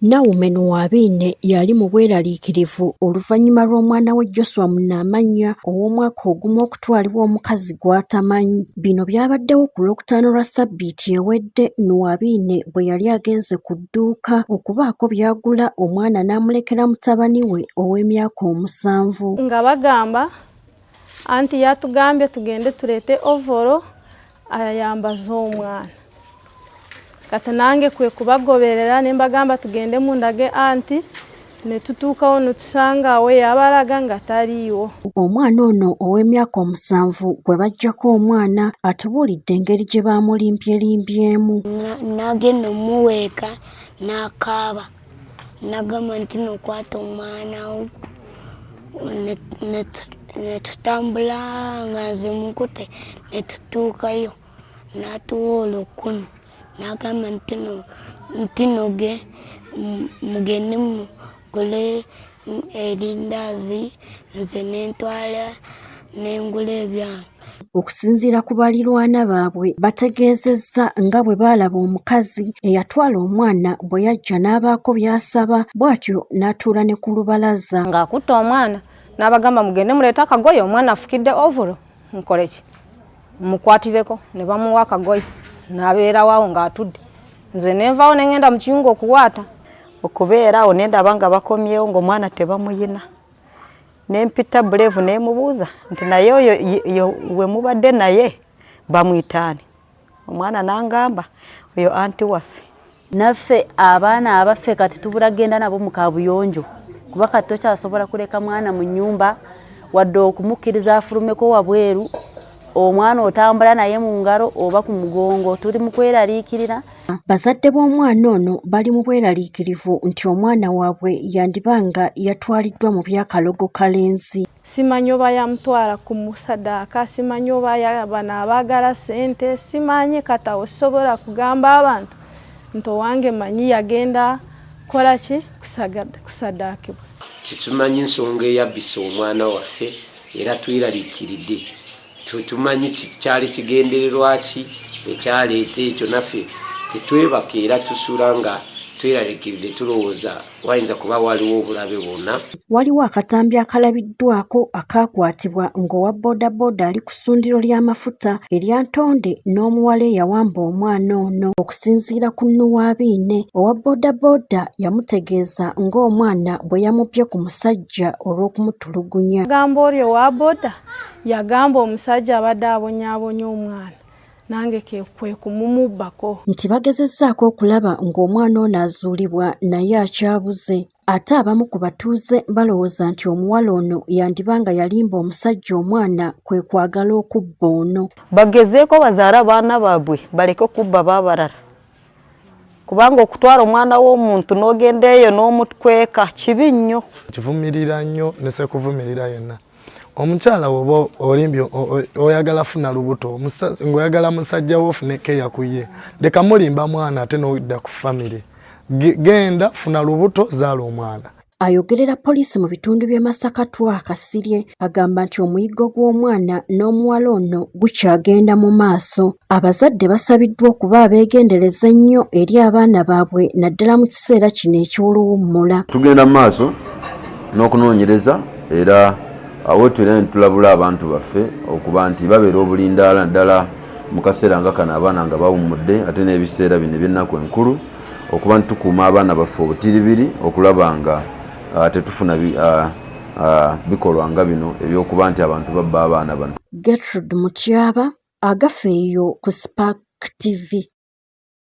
Naume Nuwabine yali mu bweraliikirivu oluvannyuma lw'omwana we Joshua Munaamanya ow'omwaka ogumu okutwalibwa omukazi gw'atamanyi. Bino byabaddewo ku Lwokutaano lwa Ssabbiiti ewedde Nuwabine bwe yali agenze ku dduuka okubaako by'agula omwana n'amulekera mutabani we ow'emyaka 7. Nga bagamba anti yatugambye tugende tuleete ovolo ayambaze omwana. Kati nange kwe kubagoberera ne mbagamba tugende mundage anti ne tutuukawo ne tusanga awe yabalaga nga taliiwo. Omwana ono ow'emyaka 7 gwe bajjako omwana atubuulidde engeri gye baamulimbyembyemu. Nagenda omuweeka n'akaaba nagamba nti nokwata omwana wo ne tutambula nga nze mukute ne tutuukayo n'atuwa olukuni. Nagamba nti noge mugende mugule erindazi nze nentwala nengula ebyange. Okusinziira ku balirwana baabwe bategeezezza nga bwe baalaba omukazi eyatwala omwana bwe yajja n'abaako by'asaba bw'atyo n'atuula ne ku lubalaza. Ng'akutta omwana n'abagamba mugende muleete akagoye omwana afukidde ovolo nkole ki mukwatireko ne bamuwa akagoye n'abeerawo ng'atudde. Nze nenvaawo ne ngenda mu kiyungu okuwaata. Okubeerawo ne ndaba nga bakomyewo ng'omwana tebamuyina. Ne mpita Buleevu ne mubuuza nti naye oyo we mubadde naye bamuyitaani. Omwana n'angamba oyo anti waffe. Naffe abaana abaffe kati tubula genda nabo mu kaabuyonjo kuba kati tokyasobola kuleka mwana mu nnyumba wadde okumukkiriza afulumeko wabweru. Omwana otambula naye mu ngalo oba ku mugongo. Tuli mu kweraliikirira. Bazadde b'omwana ono bali mu bweraliikirivu nti omwana waabwe yandibanga yatwaliddwa mu byakalogo kalenzi. Simanyi oba yamutwala ku musadaaka, simanyi oba bano abaagala ssente, simanyi kati awo sobola kugamba abantu nti owange manyi yagenda kola ki kusadaakibwa. Kitumanyi nsonga eyabbisa omwana waffe era twiraliikiridde. Tumanyi kyali kigendererwa ki ekyaleeta ekyo naffe tetwebaka era tusuula nga tweraliikiridde tulowooza wayinza kuba waliwo obulabe bwonna. Waliwo akatambi akalabiddwako akaakwatibwa ng'owa boodabooda ali ku ssundiro ly'amafuta erya Ntonde n'omuwala eyawamba omwana ono. Okusinziira ku Nuwabine, owa boodabooda yamutegeeza ng'omwana bwe yamubbye ku musajja olw'okumutulugunya. Gamba oli owa booda yagamba omusajja abadde abonyaabonya omwana nange kwe kumumubbako. Nti bagezezzaako okulaba ng'omwana ono azuulibwa naye akyabuze. Ate abamu ku batuuze balowooza nti omuwala ono yandibanga yalimba omusajja omwana kwe kwagala okubba ono. Bagezeeko bazaala abaana baabwe baleke okubba baabalala. Kubanga okutwala omwana w'omuntu n'ogenda eyo n'omukweka kibi nnyo. Kivumirira nnyo ne sekuvumirira yonna. Omukyala woba olimbyo oyagala funa lubuto ng'oyagala musajja wo funeko eyakuye leka mulimba mwana ate n'odda ku famire. Genda funa lubuto zaala omwana. Ayogerera poliisi mu bitundu by'e Masaka Kasirye agamba nti omuyiggo gw'omwana n'omuwala ono gukyagenda mu maaso. Abazadde basabiddwa okuba abeegendereza ennyo eri abaana baabwe naddala mu kiseera kino eky'oluwummula. Tugenda mu maaso n'okunoonyereza era awo tulabula abantu baffe okuba nti babeera obulindaala ddala mu kaseera nga kano abaana nga bawummudde ate n'ebiseera bino eby'ennaku enkulu okuba nti tukuuma abaana baffe obutiribiri okulaba nga tetufuna bikolwa nga bino ebyokuba nti abantu babba abaana bano. Gertrude Mutyaba, Agafeeyo ku Spark TV.